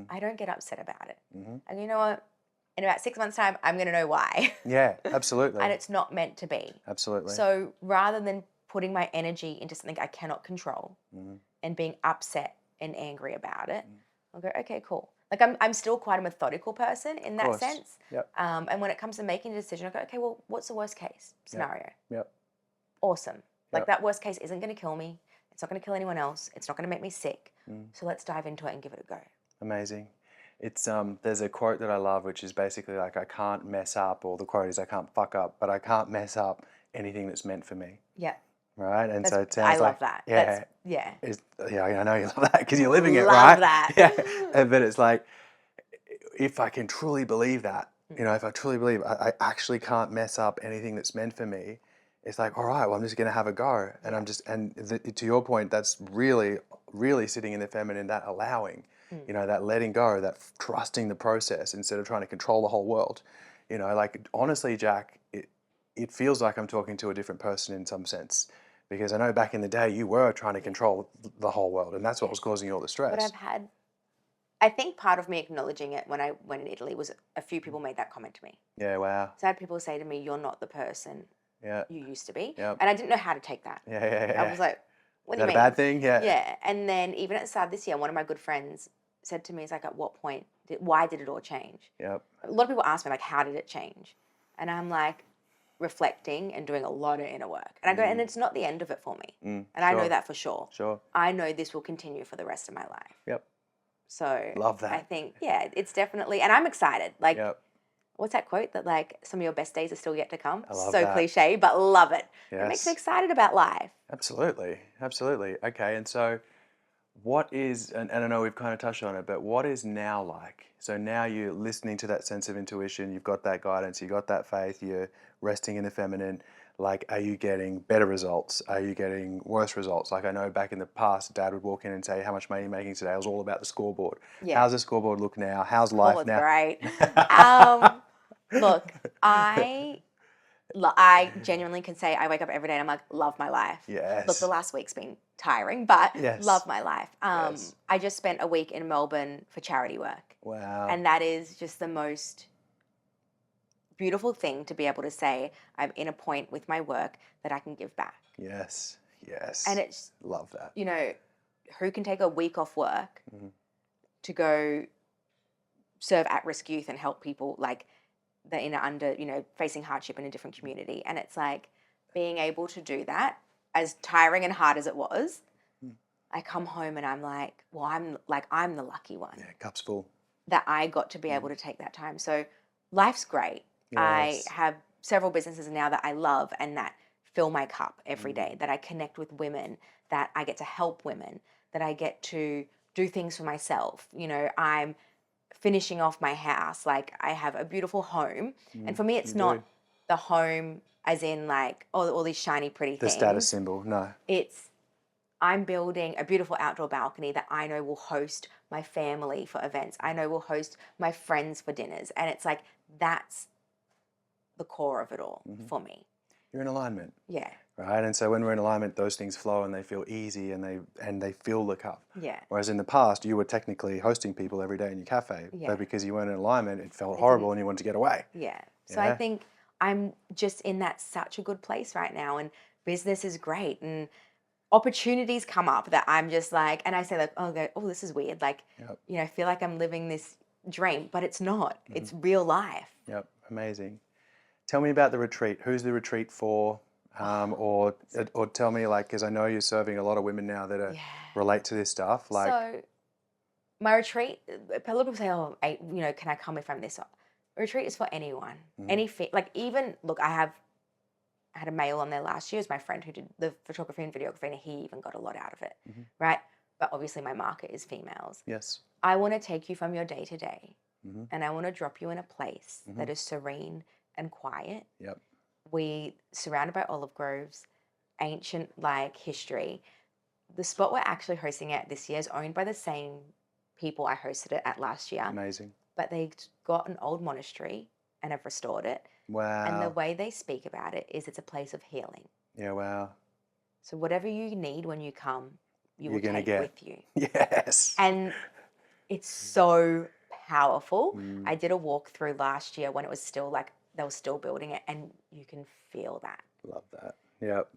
I don't get upset about it. And you know what? In about 6 months' time, I'm going to know why. Yeah, absolutely. And it's not meant to be. Absolutely. So rather than putting my energy into something I cannot control and being upset and angry about it, I'll go, okay, cool. Like I'm still quite a methodical person in that sense. Yep. And when it comes to making a decision, I go, okay, well, what's the worst case scenario? Yep. Awesome. Like that worst case isn't going to kill me. It's not going to kill anyone else. It's not going to make me sick. So let's dive into it and give it a go. Amazing. It's there's a quote that I love, which is basically like, I can't mess up, or the quote is, I can't fuck up, but I can't mess up anything that's meant for me. Yeah. Right? And so it sounds I love that. Yeah. Yeah, I know you love that because you're living it, love right? that. Yeah. But it's like, if I can truly believe that, you know, if I truly believe I actually can't mess up anything that's meant for me, it's like, all right, well, I'm just going to have a go. And to your point, that's really, really sitting in the feminine, that allowing, you know, that letting go, that trusting the process instead of trying to control the whole world. You know, like, honestly, Jack, it feels like I'm talking to a different person in some sense, because I know back in the day you were trying to control the whole world, and that's what was causing you all the stress. But I think part of me acknowledging it when I went in Italy was a few people made that comment to me. Yeah, wow. So I had people say to me, you're not the person you used to be. Yep. And I didn't know how to take that. Yeah. I was like, what do you mean? Is that a bad thing? Yeah. Yeah. And then even at the start of this year, one of my good friends said to me, it's like, at what point, why did it all change? Yep. A lot of people ask me, like, how did it change? And I'm like, reflecting and doing a lot of inner work. And I go, and it's not the end of it for me. And I know that for sure. Sure. I know this will continue for the rest of my life. Yep. So love that. I think, it's definitely, and I'm excited. Like, yep. What's that quote? That like some of your best days are still yet to come. I love so that. cliche, but love it. Yes. It makes me excited about life. Absolutely. Okay, and so what is, and I know we've kind of touched on it, but what is now like? So now you're listening to that sense of intuition, you've got that guidance, you've got that faith, you're resting in the feminine. Like, are you getting better results? Are you getting worse results? Like, I know back in the past, Dad would walk in and say, how much money are you making today? It was all about the scoreboard. Yeah. How's the scoreboard look now? How's life now? Great. Look, I genuinely can say I wake up every day and I'm like, love my life. Yes. Look, the last week's been tiring, but Yes. love my life. Yes. I just spent a week in Melbourne for charity work. Wow. And that is just the most beautiful thing to be able to say, I'm in a point with my work that I can give back. Yes. Yes. And it's, love that. you know, who can take a week off work to go serve at-risk youth and help people like that in under, you know, facing hardship in a different community. And it's like being able to do that, as tiring and hard as it was, I come home and I'm like, well, I'm the lucky one. Yeah, cup's full. That I got to be able to take that time. So life's great. Yes. I have several businesses now that I love and that fill my cup every day, that I connect with women, that I get to help women, that I get to do things for myself. You know, I'm finishing off my house. Like I have a beautiful home. And for me, it's not the home as in like all these shiny, pretty things. The status symbol, no. It's I'm building a beautiful outdoor balcony that I know will host my family for events. I know will host my friends for dinners. And it's like, that's the core of it all for me. You're in alignment. Yeah. Right. And so when we're in alignment, those things flow and they feel easy and they fill the cup. Yeah. Whereas in the past, you were technically hosting people every day in your cafe. Yeah. But because you weren't in alignment, it felt horrible and you wanted to get away. Yeah. So I think I'm just in that such a good place right now, and business is great, and opportunities come up that I'm just like, and I say like, oh, this is weird. Like, you know, I feel like I'm living this dream, but it's not. It's real life. Yep. Amazing. Tell me about the retreat. Who's the retreat for? Or tell me, like, because I know you're serving a lot of women now that are, relate to this stuff. Like, so my retreat, a lot of people say, oh, you know, can I come if I'm this? A retreat is for anyone. Like even, look, I had a male on there last year. It was my friend who did the photography and videography, and he even got a lot out of it, right? But obviously my market is females. Yes. I want to take you from your day-to-day, and I want to drop you in a place that is serene and quiet. Yep. We surrounded by olive groves, ancient like history. The spot we're actually hosting at this year is owned by the same people I hosted it at last year. Amazing. But they got an old monastery and have restored it. Wow. And the way they speak about it is it's a place of healing. Yeah, wow. So whatever you need when you come, you're going to take get with you. Yes. And it's so powerful. I did a walkthrough last year when it was still like, they were still building it, and you can feel that. Love that. Yep.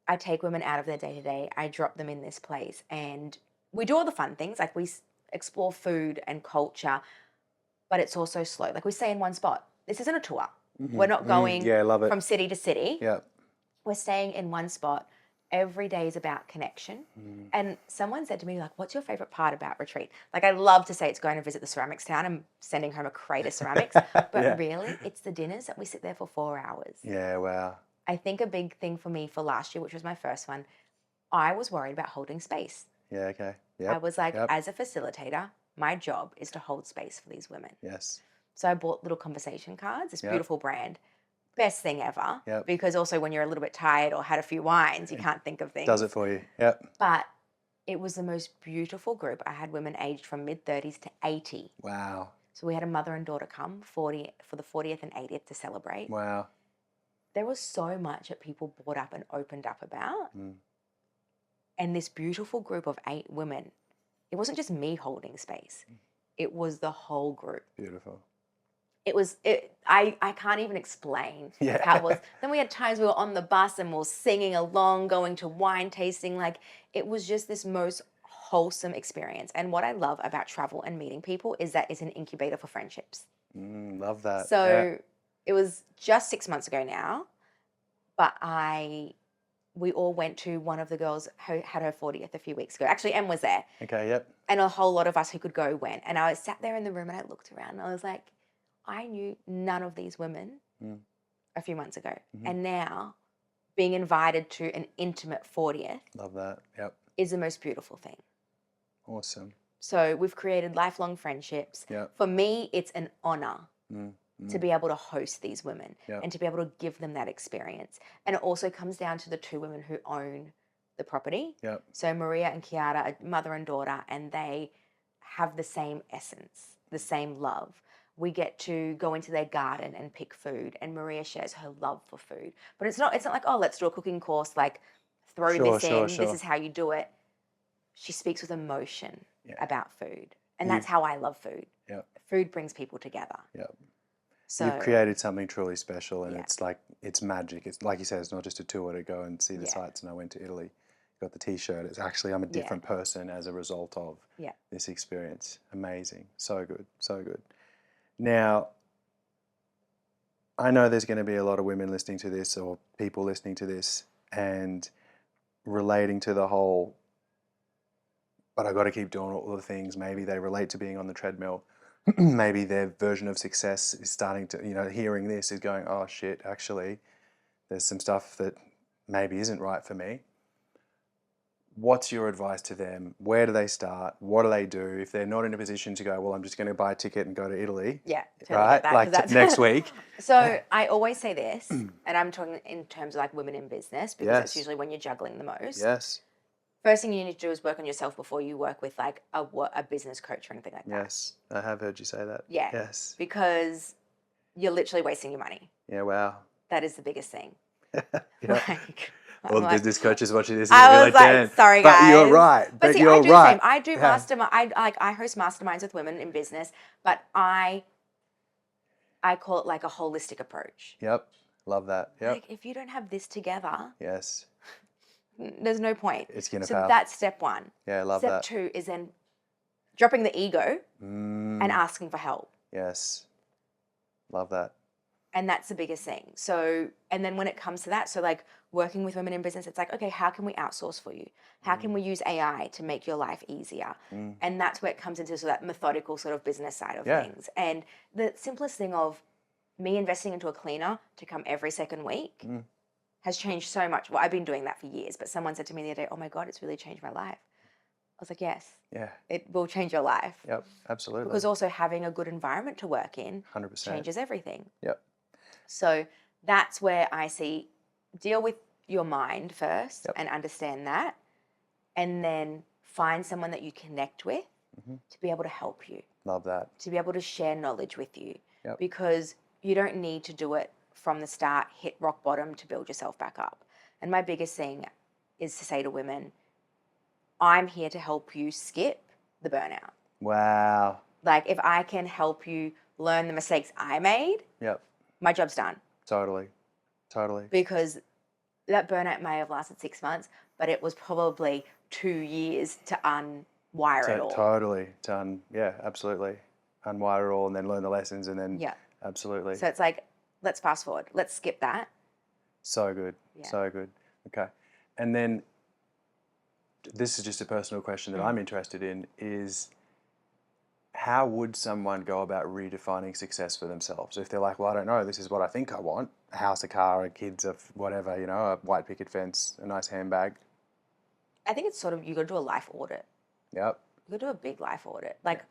I take women out of their day-to-day. I drop them in this place, and we do all the fun things. Like we explore food and culture, but it's also slow. Like we stay in one spot. This isn't a tour. We're not going from city to city. Yep. We're staying in one spot. Every day is about connection. And someone said to me, like, what's your favorite part about retreat? Like, I love to say it's going to visit the ceramics town and sending home a crate of ceramics. But really, it's the dinners that we sit there for 4 hours. Yeah, wow. I think a big thing for me for last year, which was my first one, I was worried about holding space. Yeah, okay. Yep. I was like, as a facilitator, my job is to hold space for these women. Yes. So I bought little conversation cards, this beautiful brand. Best thing ever. Yep. Because also when you're a little bit tired or had a few wines, you can't think of things. Does it for you. Yep. But it was the most beautiful group. I had women aged from mid-30s to 80. Wow. So we had a mother and daughter come for the 40th and 80th to celebrate. Wow. There was so much that people brought up and opened up about. And this beautiful group of 8 women, it wasn't just me holding space. It was the whole group. Beautiful. I can't even explain how it was. Then we had times we were on the bus and we were singing along, going to wine tasting. Like, it was just this most wholesome experience. And what I love about travel and meeting people is that it's an incubator for friendships. Love that. So it was just 6 months ago now, but we all went to one of the girls who had her 40th a few weeks ago. Actually, Em was there. Okay, yep. And a whole lot of us who could go went. And I was sat there in the room and I looked around and I was like, I knew none of these women a few months ago. And now being invited to an intimate 40th. Love that. Yep. Is the most beautiful thing. Awesome. So we've created lifelong friendships. Yep. For me, it's an honor to be able to host these women and to be able to give them that experience. And it also comes down to the 2 women who own the property. Yep. So Maria and Chiara are mother and daughter, and they have the same essence, the same love. We get to go into their garden and pick food, and Maria shares her love for food. But it's not like, oh, let's do a cooking course. Like, throw Sure, this in, sure, this sure. is how you do it. She speaks with emotion Yeah. about food. And that's how I love food. Yep. Food brings people together. Yep. So You've created something truly special, and Yeah. it's like, it's magic. It's like you said, it's not just a tour to go and see the Yeah. sights. And I went to Italy, got the T-shirt. It's actually, I'm a different person as a result of Yeah. this experience. Amazing. So good. So good. Now, I know there's going to be a lot of women listening to this, or people listening to this, and relating to the whole, but I got to keep doing all the things. Maybe they relate to being on the treadmill. Maybe their version of success is starting to, hearing this is going, oh shit, actually, there's some stuff that maybe isn't right for me. What's your advice to them? Where do they start? What do they do if they're not in a position to go, well, I'm just going to buy a ticket and go to Italy? Yeah, totally right? get that, Like 'cause that's next week. So I always say this, and I'm talking in terms of like women in business, because that's Yes. usually when you're juggling the most. Yes. First thing you need to do is work on yourself before you work with like a business coach or anything like that. Yes. I have heard you say that. Yeah. Yes. Because you're literally wasting your money. Yeah, wow. That is the biggest thing. Yeah. Like, All the I'm like- business coaches watching this. And I you're was like, "Dan." sorry, But guys. you're right. But But see, you're I do right. the same. I do Yeah. mastermind. I host masterminds with women in business, but I call it like a holistic approach. Yep. Love that. Yep. Like if you don't have this together, Yes. there's no point. It's going to So fail. that's step one. Yeah, I love Step that. 2 is then dropping the ego Mm, and asking for help. yes. Love that. And that's the biggest thing. So, and then when it comes to that, so like working with women in business, it's like, okay, how can we outsource for you? How can we use AI to make your life easier? And that's where it comes into so that methodical sort of business side of Yeah. things. And the simplest thing of me investing into a cleaner to come every second week has changed so much. Well, I've been doing that for years, but someone said to me the other day, oh my God, it's really changed my life. I was like, yes, Yeah. it will change your life. Yep. Absolutely. Because also having a good environment to work in 100%. changes everything. Yep. So that's where I see deal with your mind first Yep. and understand that, and then find someone that you connect with to be able to help you, Love that. to be able to share knowledge with you, Yep. because you don't need to do it from the start, hit rock bottom to build yourself back up. And my biggest thing is to say to women, I'm here to help you skip the burnout. Wow. Like if I can help you learn the mistakes I made, Yep. my job's done. Totally. Totally. Because that burnout may have lasted 6 months, but it was probably 2 years to unwire it all. Totally. Yeah, absolutely. Unwire it all and then learn the lessons and then Yeah. absolutely. So it's like, let's fast forward. Let's skip that. So good. Yeah. So good. Okay. And then this is just a personal question that I'm interested in is how would someone go about redefining success for themselves? If they're like, well, I don't know, this is what I think I want. A house, a car, a kids, a whatever, a white picket fence, a nice handbag. I think it's sort of, you got to do a life audit. Yep. You got to do a big life audit. Like,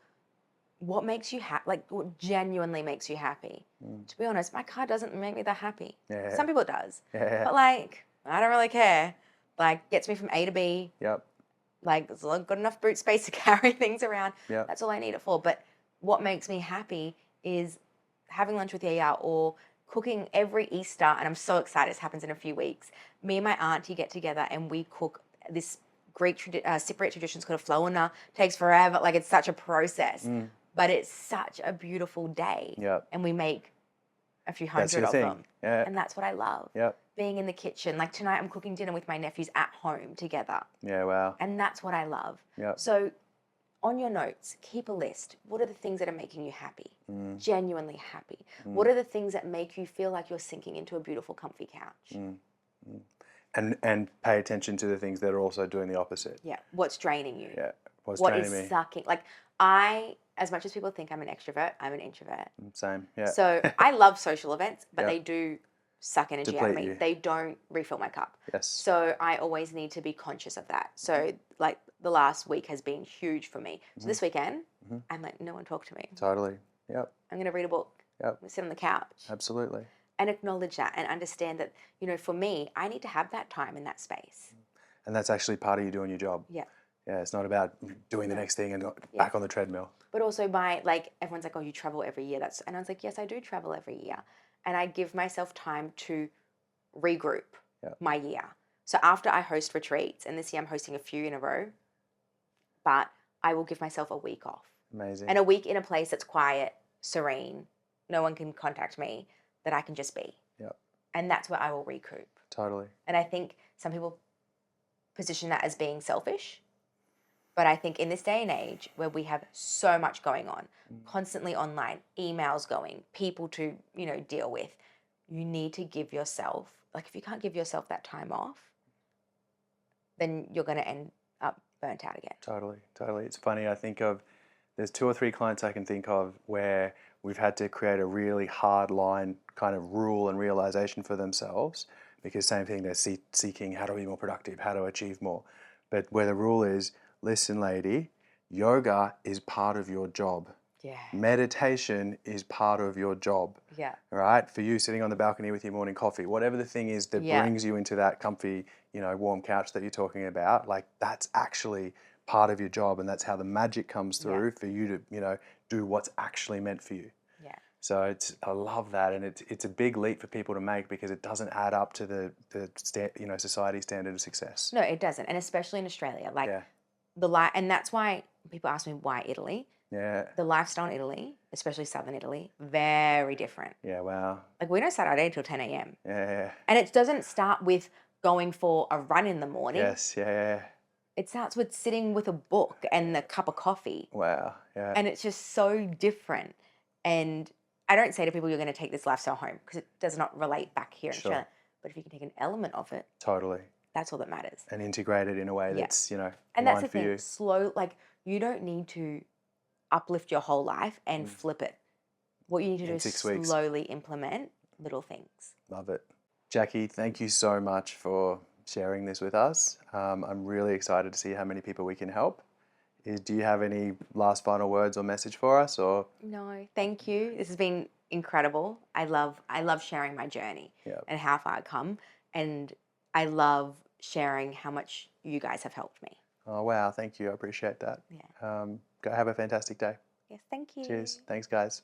what makes you happy? Like, what genuinely makes you happy? To be honest, my car doesn't make me that happy. Yeah. Some people it does. Yeah. But like, I don't really care. Like, gets me from A to B. Yep. Like, there's not good enough boot space to carry things around. Yep. That's all I need it for. But what makes me happy is having lunch with Yaya or cooking every Easter. And I'm so excited. This happens in a few weeks. Me and my auntie get together and we cook this Greek Cypriot tradition. It's called a flowina. Takes forever. Like, it's such a process. But it's such a beautiful day. Yep. And we make a few That's hundred your of thing. them. Yeah. And that's what I love. Yep. Being in the kitchen. Like tonight I'm cooking dinner with my nephews at home together. Yeah, wow. And that's what I love. Yep. So on your notes, keep a list. What are the things that are making you happy? Genuinely happy. What are the things that make you feel like you're sinking into a beautiful, comfy couch? And pay attention to the things that are also doing the opposite. Yeah. What's draining you? Yeah. What's What draining is me? sucking? Like as much as people think I'm an extrovert, I'm an introvert. Same. Yeah. So I love social events, but Yep. they do suck energy out of Deplete me. you. They don't refill my cup. Yes. So I always need to be conscious of that. So like the last week has been huge for me. So this weekend, I'm like, no one talk to me. Totally. Yep. I'm going to read a book. Yep. I'm going to sit on the couch. Absolutely. And acknowledge that and understand that, for me, I need to have that time in that space. And that's actually part of you doing your job. Yeah. Yeah, it's not about doing the next thing and back on the treadmill. But also everyone's like, oh, you travel every year. And I was like, yes, I do travel every year. And I give myself time to regroup my year. So after I host retreats, and this year I'm hosting a few in a row, but I will give myself a week off. Amazing. And a week in a place that's quiet, serene, no one can contact me, that I can just be. Yep. And that's where I will recoup. Totally. And I think some people position that as being selfish. But I think in this day and age where we have so much going on, constantly online, emails going, people to, deal with, you need to give yourself, like if you can't give yourself that time off, then you're going to end up burnt out again. Totally, totally. It's funny, there's 2 or 3 clients I can think of where we've had to create a really hard line kind of rule and realization for themselves, because same thing, they're seeking how to be more productive, how to achieve more. But where the rule is, listen, lady, yoga is part of your job. Yeah. Meditation is part of your job. Yeah. Right? For you sitting on the balcony with your morning coffee, whatever the thing is that brings you into that comfy, warm couch that you're talking about, like that's actually part of your job, and that's how the magic comes through for you to, do what's actually meant for you. Yeah. So I love that, and it's a big leap for people to make because it doesn't add up to the society standard of success. No, it doesn't, and especially in Australia, and that's why people ask me why Italy. Yeah. The lifestyle in Italy, especially southern Italy, very different. Yeah, wow. Like we don't start our day till 10 a.m. Yeah. And it doesn't start with going for a run in the morning. Yes, yeah. It starts with sitting with a book and a cup of coffee. Wow, yeah. And it's just so different. And I don't say to people, you're going to take this lifestyle home, because it does not relate back here in Australia. But if you can take an element of it, totally, that's all that matters. And integrate it in a way that's, and that's the for thing, you. You don't need to uplift your whole life and flip it. What you need to do is slowly implement little things. Love it. Jacqui, thank you so much for sharing this with us. I'm really excited to see how many people we can help. Do you have any last final words or message for us? Or No, thank you. This has been incredible. I love sharing my journey and how far I've come, and I love sharing how much you guys have helped me. Oh wow, thank you. I appreciate that. Yeah. Go have a fantastic day. Yes, thank you. Cheers. Thanks, guys.